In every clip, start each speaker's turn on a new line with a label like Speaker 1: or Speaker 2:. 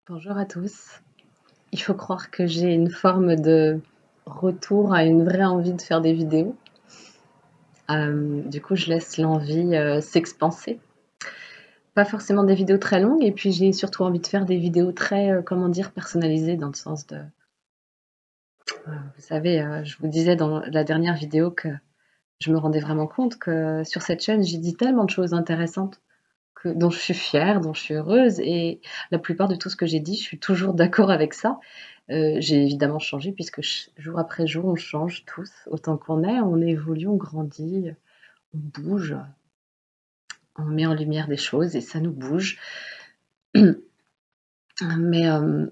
Speaker 1: Bonjour à tous. Il faut croire que j'ai une forme de retour à une vraie envie de faire des vidéos. Du coup, je laisse l'envie, s'expanser. Pas forcément des vidéos très longues et puis j'ai surtout envie de faire des vidéos très, comment dire? Personnalisées dans le sens de, vous savez, je vous disais dans la dernière vidéo que je me rendais vraiment compte que sur cette chaîne, j'ai dit tellement de choses intéressantes dont je suis fière, dont je suis heureuse et la plupart de tout ce que j'ai dit, je suis toujours d'accord avec ça. J'ai évidemment changé puisque jour après jour, on change tous autant qu'on est, on évolue, on grandit, on bouge, on met en lumière des choses et ça nous bouge. Mais il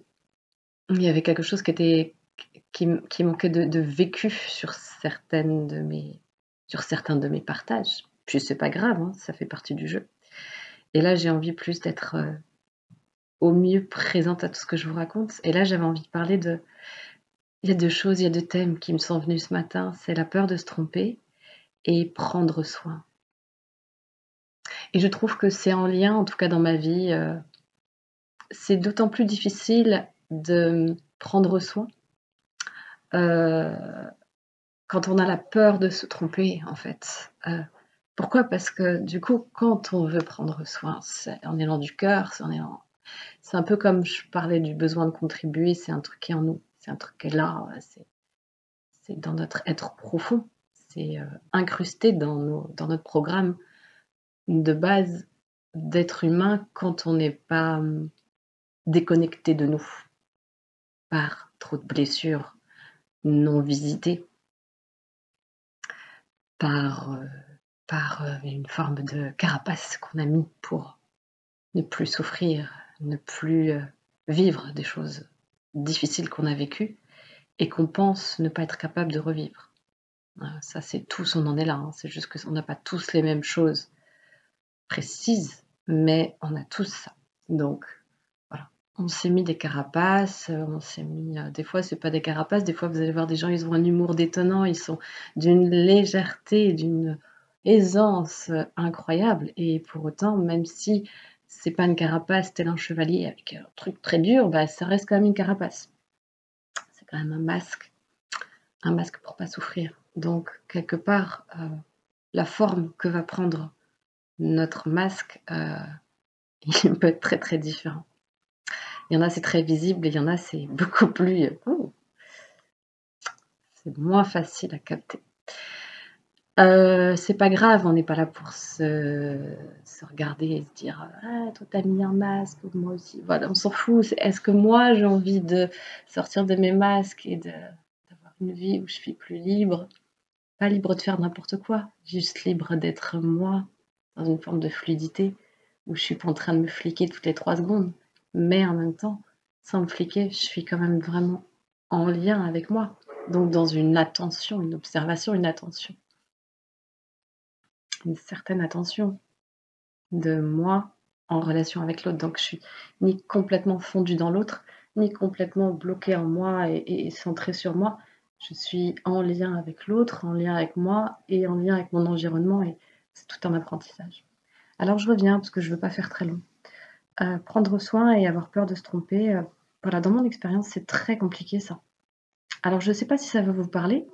Speaker 1: y avait quelque chose qui manquait de vécu sur certains de mes partages. Puis c'est pas grave, hein, ça fait partie du jeu. Et là, j'ai envie plus d'être au mieux présente à tout ce que je vous raconte. Et là, j'avais envie de parler de... Il y a deux choses, il y a deux thèmes qui me sont venus ce matin. C'est la peur de se tromper et prendre soin. Et je trouve que c'est en lien, en tout cas dans ma vie, c'est d'autant plus difficile de prendre soin euh, quand on a la peur de se tromper, en fait. Pourquoi? Parce que du coup, quand on veut prendre soin, c'est en élan du cœur, c'est un peu comme je parlais du besoin de contribuer, c'est un truc qui est en nous, c'est un truc qui est là, c'est dans notre être profond, c'est incrusté dans notre programme de base d'être humain quand on n'est pas déconnecté de nous par trop de blessures non visitées, par, une forme de carapace qu'on a mis pour ne plus souffrir, ne plus vivre des choses difficiles qu'on a vécues et qu'on pense ne pas être capable de revivre. Ça, c'est tous, on en est là. Hein. C'est juste qu'on n'a pas tous les mêmes choses précises, mais on a tous ça. Donc, voilà. On s'est mis des carapaces, on s'est mis... des fois, c'est pas des carapaces, des fois, vous allez voir des gens, ils ont un humour détonnant, ils sont d'une légèreté, d'une aisance incroyable. Et pour autant, même si c'est pas une carapace tel un chevalier avec un truc très dur, bah, ça reste quand même une carapace. C'est quand même un masque pour pas souffrir. Donc, quelque part, la forme que va prendre notre masque, il peut être très très différent. Il y en a, c'est très visible, et il y en a, c'est beaucoup plus... c'est moins facile à capter. C'est pas grave, on n'est pas là pour se regarder et se dire ah, toi t'as mis un masque, moi aussi. Voilà, on s'en fout. Est-ce que moi j'ai envie de sortir de mes masques et d'avoir une vie où je suis plus libre? Pas libre de faire n'importe quoi, juste libre d'être moi, dans une forme de fluidité, où je suis pas en train de me fliquer toutes les 3 secondes, mais en même temps, sans me fliquer, je suis quand même vraiment en lien avec moi. Donc dans une attention, une observation, une certaine attention de moi en relation avec l'autre. Donc je suis ni complètement fondue dans l'autre, ni complètement bloquée en moi et centrée sur moi. Je suis en lien avec l'autre, en lien avec moi et en lien avec mon environnement et c'est tout un apprentissage. Alors je reviens parce que je ne veux pas faire très long. Prendre soin et avoir peur de se tromper, voilà, dans mon expérience, c'est très compliqué ça. Alors je ne sais pas si ça va vous parler,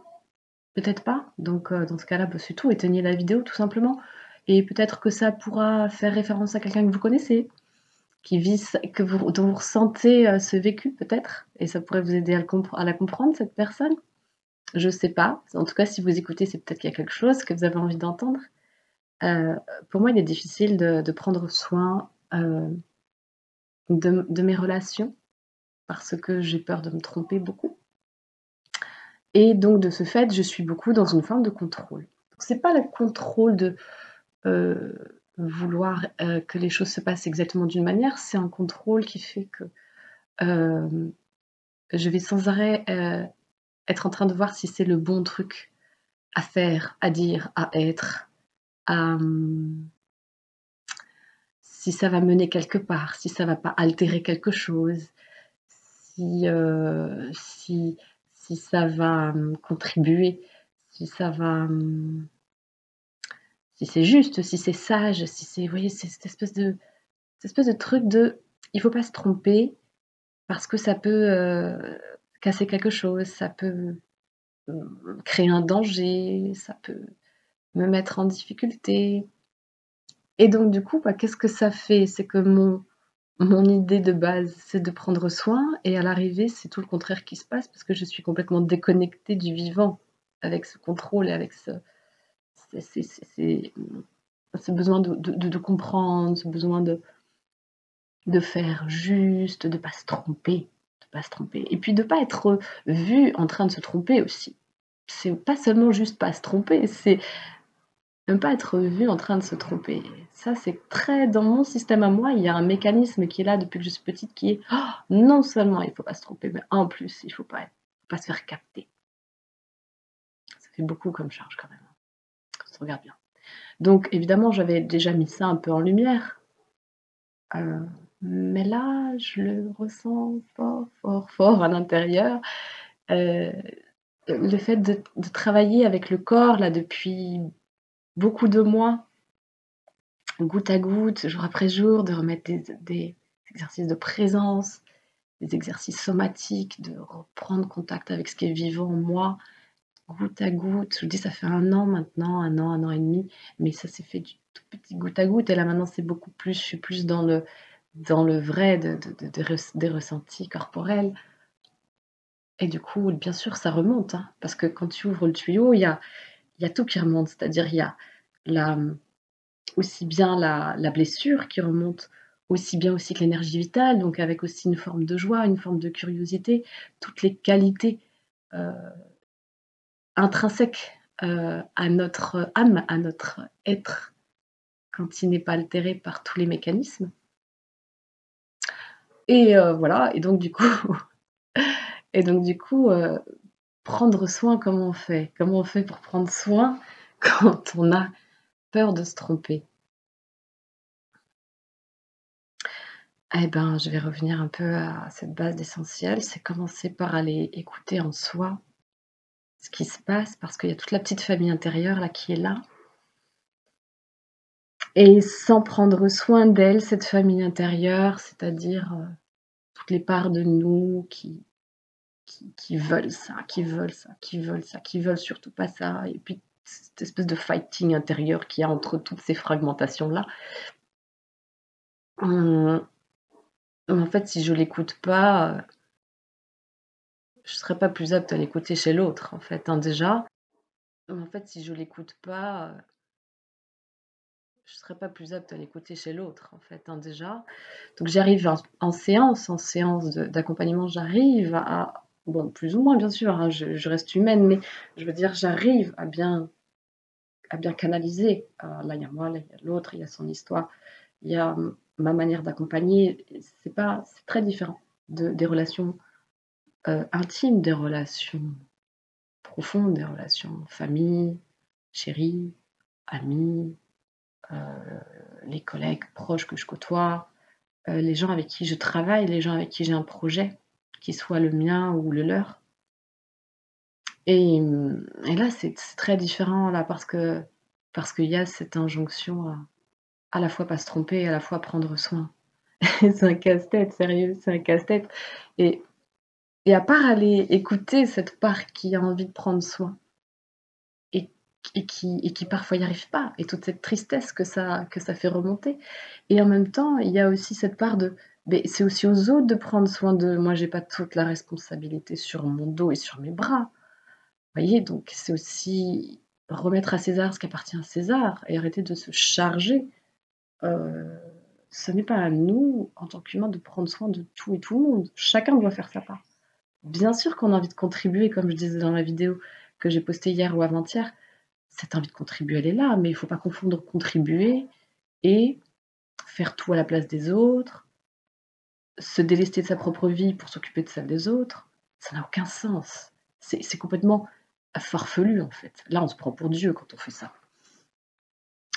Speaker 1: peut-être pas. Donc dans ce cas-là, bah, c'est tout, éteignez la vidéo tout simplement. Et peut-être que ça pourra faire référence à quelqu'un que vous connaissez, dont vous ressentez ce vécu peut-être, et ça pourrait vous aider à la comprendre, cette personne. Je sais pas. En tout cas, si vous écoutez, c'est peut-être qu'il y a quelque chose que vous avez envie d'entendre. Pour moi, il est difficile de prendre soin de mes relations parce que j'ai peur de me tromper beaucoup. Et donc, de ce fait, je suis beaucoup dans une forme de contrôle. C'est pas le contrôle de vouloir que les choses se passent exactement d'une manière, c'est un contrôle qui fait que je vais sans arrêt être en train de voir si c'est le bon truc à faire, à dire, à être, à, si ça va mener quelque part, si ça va pas altérer quelque chose, si, si ça va contribuer, si ça va... si c'est juste, si c'est sage, si c'est... Vous voyez, c'est cette espèce de truc de... Il faut pas se tromper, parce que ça peut casser quelque chose, ça peut créer un danger, ça peut me mettre en difficulté. Et donc du coup, bah, qu'est-ce que ça fait? C'est que mon idée de base, c'est de prendre soin, et à l'arrivée, c'est tout le contraire qui se passe parce que je suis complètement déconnectée du vivant, avec ce contrôle et avec ce besoin de comprendre, ce besoin de faire juste, de pas se tromper, de pas se tromper. Et puis de pas être vu en train de se tromper aussi. C'est pas seulement juste pas se tromper, c'est ne pas être vu en train de se tromper. Ça, c'est très dans mon système à moi, il y a un mécanisme qui est là depuis que je suis petite qui est non seulement il faut pas se tromper, mais en plus il faut pas se faire capter. Ça fait beaucoup comme charge quand même, quand on se regarde bien. Donc évidemment, j'avais déjà mis ça un peu en lumière. Mais là, je le ressens fort, fort, fort à l'intérieur. Euh, le fait de travailler avec le corps là depuis beaucoup de mois, goutte à goutte, jour après jour, de remettre des exercices de présence, des exercices somatiques, de reprendre contact avec ce qui est vivant en moi, goutte à goutte. Je vous dis, ça fait 1 an maintenant, un an et demi, mais ça s'est fait du tout petit goutte à goutte. Et là maintenant, c'est beaucoup plus, je suis plus dans le vrai des ressentis corporels. Et du coup, bien sûr, ça remonte, hein, parce que quand tu ouvres le tuyau, il y a tout qui remonte. C'est-à-dire, il y a la, aussi bien la blessure qui remonte, aussi bien aussi que l'énergie vitale, donc avec aussi une forme de joie, une forme de curiosité, toutes les qualités intrinsèques à notre âme, à notre être, quand il n'est pas altéré par tous les mécanismes. Et voilà, et donc du coup, et donc du coup, prendre soin, comment on fait? Comment on fait pour prendre soin quand on a peur de se tromper? Eh ben, je vais revenir un peu à cette base d'essentiel, c'est commencer par aller écouter en soi ce qui se passe, parce qu'il y a toute la petite famille intérieure là qui est là. Et sans prendre soin d'elle, cette famille intérieure, c'est-à-dire toutes les parts de nous qui veulent ça, qui veulent ça, qui veulent ça, qui veulent surtout pas ça, et puis cette espèce de fighting intérieur qu'il y a entre toutes ces fragmentations-là. En fait, si je l'écoute pas, je serais pas plus apte à l'écouter chez l'autre, en fait, hein, déjà. En fait, si je l'écoute pas, je serais pas plus apte à l'écouter chez l'autre, en fait, hein, déjà. Donc j'arrive en séance d'accompagnement, j'arrive à bon, plus ou moins bien sûr, hein, je reste humaine, mais je veux dire, j'arrive à bien canaliser. Là, il y a moi, là, il y a l'autre, il y a son histoire, il y a ma manière d'accompagner. C'est très différent des relations intimes, des relations profondes, des relations famille, chérie, amis, les collègues proches que je côtoie, les gens avec qui je travaille, les gens avec qui j'ai un projet, qui soit le mien ou le leur. Et là, c'est très différent là parce qu'il y a cette injonction à la fois pas se tromper et à la fois prendre soin. C'est un casse-tête, sérieux, c'est un casse-tête. Et, et à part aller écouter cette part qui a envie de prendre soin et, et qui parfois n'y arrive pas, et toute cette tristesse que ça fait remonter. Et en même temps, il y a aussi cette part de mais c'est aussi aux autres de prendre soin d'eux. Moi, j'ai pas toute la responsabilité sur mon dos et sur mes bras. Vous voyez, donc c'est aussi remettre à César ce qui appartient à César et arrêter de se charger. Euh, Ce n'est pas à nous, en tant qu'humains, de prendre soin de tout et tout le monde. Chacun doit faire sa part. Bien sûr qu'on a envie de contribuer, comme je disais dans la vidéo que j'ai postée hier ou avant-hier, cette envie de contribuer, elle est là, mais il ne faut pas confondre contribuer et faire tout à la place des autres, se délester de sa propre vie pour s'occuper de celle des autres. Ça n'a aucun sens. C'est complètement farfelu, en fait. Là, on se prend pour Dieu quand on fait ça.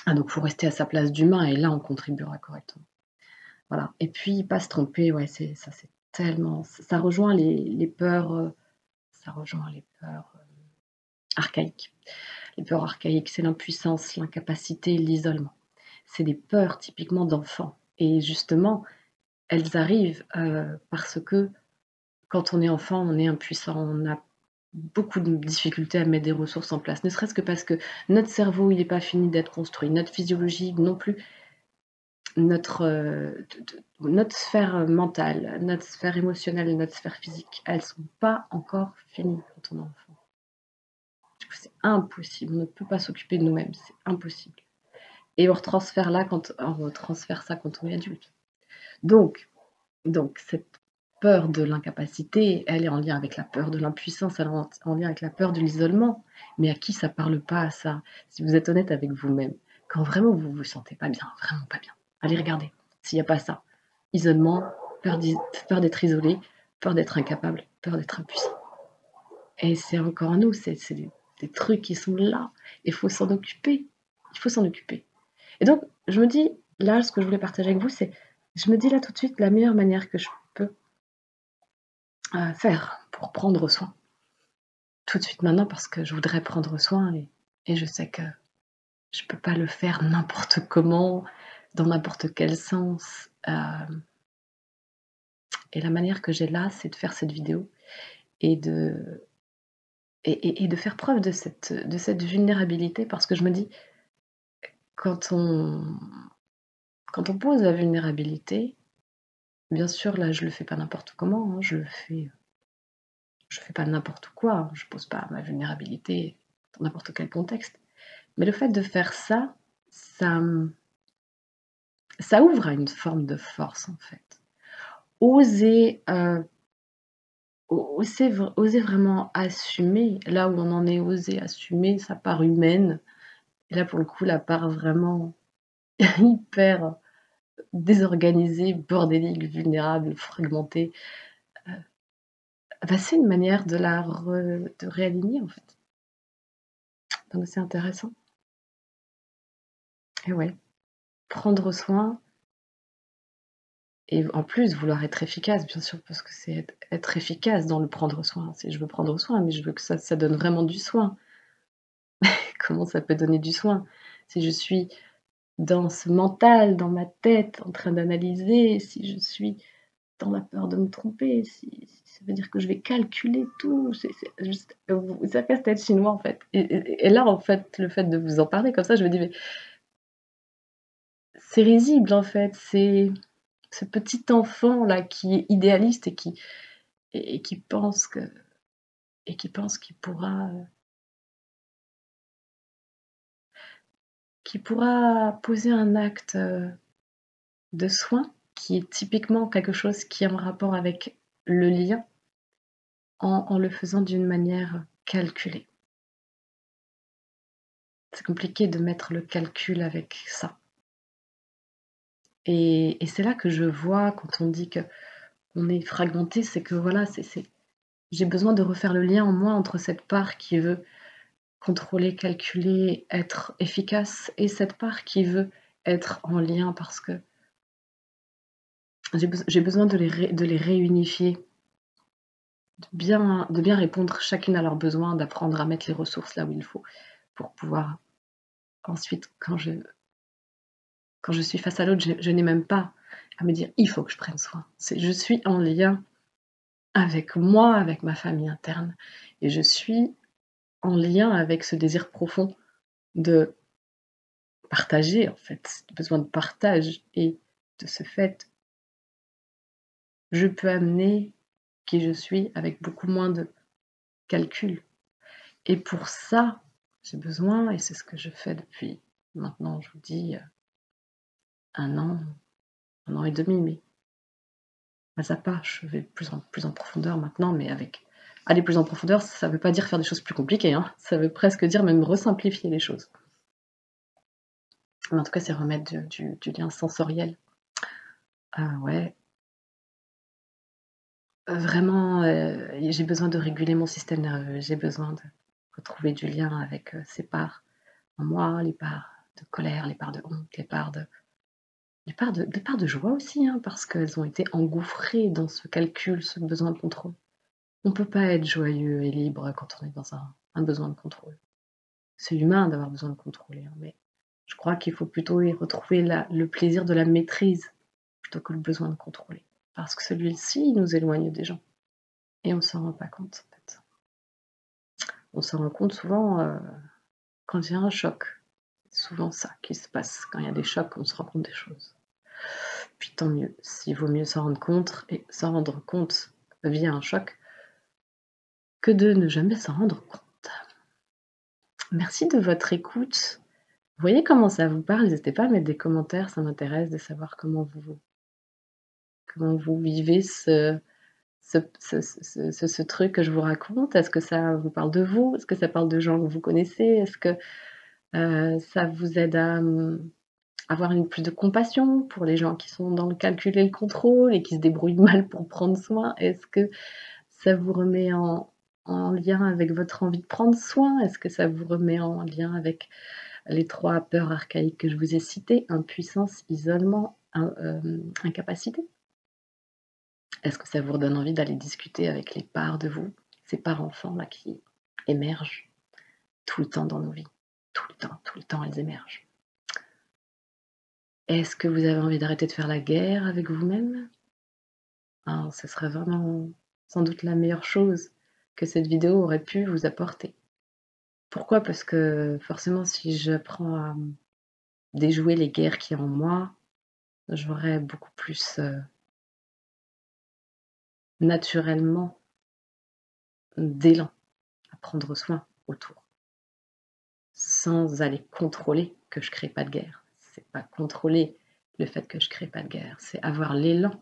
Speaker 1: Ah, donc, il faut rester à sa place d'humain, et là, on contribuera correctement. Voilà. Et puis, pas se tromper, ouais, c'est tellement. Ça rejoint les peurs, ça rejoint les peurs archaïques. Les peurs archaïques, c'est l'impuissance, l'incapacité, l'isolement. C'est des peurs typiquement d'enfants. Et justement, elles arrivent parce que quand on est enfant, on est impuissant, on a beaucoup de difficultés à mettre des ressources en place, ne serait-ce que parce que notre cerveau, il n'est pas fini d'être construit, notre physiologie non plus, notre sphère mentale, notre sphère émotionnelle, notre sphère physique, elles sont pas encore finies quand on est enfant. Du coup, c'est impossible, on ne peut pas s'occuper de nous-mêmes, c'est impossible. Et on retransfère ça quand on est adulte. Donc cette peur de l'incapacité, elle est en lien avec la peur de l'impuissance, elle est en lien avec la peur de l'isolement. Mais à qui ça parle pas à ça? Si vous êtes honnête avec vous-même, quand vraiment vous vous sentez pas bien, vraiment pas bien, allez regarder s'il n'y a pas ça. Isolement, peur d'être isolé, peur d'être incapable, peur d'être impuissant. Et c'est encore nous, c'est des trucs qui sont là. Il faut s'en occuper. Il faut s'en occuper. Et donc, je me dis, là, ce que je voulais partager avec vous, c'est, je me dis là tout de suite, la meilleure manière que je peux faire pour prendre soin, tout de suite maintenant, parce que je voudrais prendre soin et je sais que je peux pas le faire n'importe comment, dans n'importe quel sens. Et la manière que j'ai là, c'est de faire cette vidéo et de faire preuve de cette vulnérabilité, parce que je me dis, quand on, quand on pose la vulnérabilité, bien sûr, là, je le fais pas n'importe comment, hein, je fais pas n'importe quoi, hein, je pose pas ma vulnérabilité dans n'importe quel contexte. Mais le fait de faire ça, ça, ça ouvre à une forme de force, en fait. Oser, oser vraiment assumer, là où on en est, oser assumer sa part humaine. Et là, pour le coup, la part vraiment hyper désorganisée, bordélique, vulnérable, fragmentée, bah, c'est une manière de réaligner, en fait. Donc c'est intéressant. Et ouais, prendre soin et en plus vouloir être efficace, bien sûr, parce que c'est être efficace dans le prendre soin. Si je veux prendre soin, mais je veux que ça donne vraiment du soin. Comment ça peut donner du soin? Si je suis dans ce mental, dans ma tête, en train d'analyser, si je suis dans la peur de me tromper, si ça veut dire que je vais calculer tout, c'est juste ça fait tête chinois, en fait. Et là, en fait, le fait de vous en parler comme ça, je me dis: «Mais c'est risible, en fait, c'est ce petit enfant-là qui est idéaliste et qui pense que et qui pense qu'il pourra poser un acte, de soin qui est typiquement quelque chose qui est en rapport avec le lien, en le faisant d'une manière calculée. C'est compliqué de mettre le calcul avec ça. Et c'est là que je vois quand on dit qu'on est fragmenté, c'est que voilà, j'ai besoin de refaire le lien en moi entre cette part qui veut contrôler, calculer, être efficace et cette part qui veut être en lien parce que j'ai besoin de les réunifier, de bien répondre chacune à leurs besoins, d'apprendre à mettre les ressources là où il faut pour pouvoir ensuite, quand je suis face à l'autre, je n'ai même pas à me dire: «Il faut que je prenne soin». C'est je suis en lien avec moi, avec ma famille interne et je suis en lien avec ce désir profond de partager, en fait, besoin de partage et de ce fait, je peux amener qui je suis avec beaucoup moins de calcul et pour ça, j'ai besoin et c'est ce que je fais depuis maintenant, je vous dis, 1 an, 1 an et demi, mais pas à pas, je vais de plus en profondeur maintenant, mais avec aller plus en profondeur, ça veut pas dire faire des choses plus compliquées, hein. Ça veut presque dire même resimplifier les choses. Mais en tout cas, c'est remettre du lien sensoriel. Ah ouais, vraiment, j'ai besoin de réguler mon système nerveux, j'ai besoin de retrouver du lien avec, ces parts en moi, les parts de colère, les parts de honte, les parts de joie aussi, hein, parce qu'elles ont été engouffrées dans ce calcul, ce besoin de contrôle. On peut pas être joyeux et libre quand on est dans un besoin de contrôle. C'est humain d'avoir besoin de contrôler, hein, mais je crois qu'il faut plutôt y retrouver le plaisir de la maîtrise plutôt que le besoin de contrôler. Parce que celui-ci, il nous éloigne des gens et on ne s'en rend pas compte, en fait. On s'en rend compte souvent, quand il y a un choc. C'est souvent ça qui se passe. Quand il y a des chocs, on se rend compte des choses. Puis tant mieux, s'il vaut mieux s'en rendre compte via un choc que de ne jamais s'en rendre compte. Merci de votre écoute. Vous voyez comment ça vous parle? N'hésitez pas à mettre des commentaires, ça m'intéresse de savoir comment vous vivez ce truc que je vous raconte. Est-ce que ça vous parle de vous? Est-ce que ça parle de gens que vous connaissez? Est-ce que ça vous aide à avoir plus de compassion pour les gens qui sont dans le calcul et le contrôle et qui se débrouillent mal pour prendre soin? Est-ce que ça vous remet en lien avec votre envie de prendre soin? Est-ce que ça vous remet en lien avec les 3 peurs archaïques que je vous ai citées: impuissance, isolement, incapacité? Est-ce que ça vous redonne envie d'aller discuter avec les parts de vous, ces parts enfants là qui émergent tout le temps dans nos vies? Tout le temps, elles émergent. Est-ce que vous avez envie d'arrêter de faire la guerre avec vous-même? Alors, ce serait vraiment sans doute la meilleure chose que cette vidéo aurait pu vous apporter. Pourquoi? Parce que forcément, si j'apprends à déjouer les guerres qui en moi, j'aurai beaucoup plus naturellement d'élan à prendre soin autour, sans aller contrôler que je crée pas de guerre. C'est pas contrôler le fait que je crée pas de guerre, c'est avoir l'élan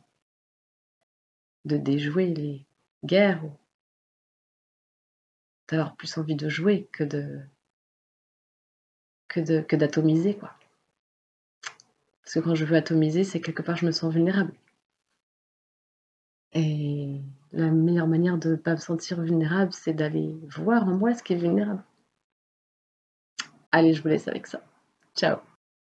Speaker 1: de déjouer les guerres ou d'avoir plus envie de jouer que d'atomiser, quoi. Parce que quand je veux atomiser, c'est quelque part je me sens vulnérable. Et la meilleure manière de ne pas me sentir vulnérable, c'est d'aller voir en moi ce qui est vulnérable. Allez, je vous laisse avec ça. Ciao.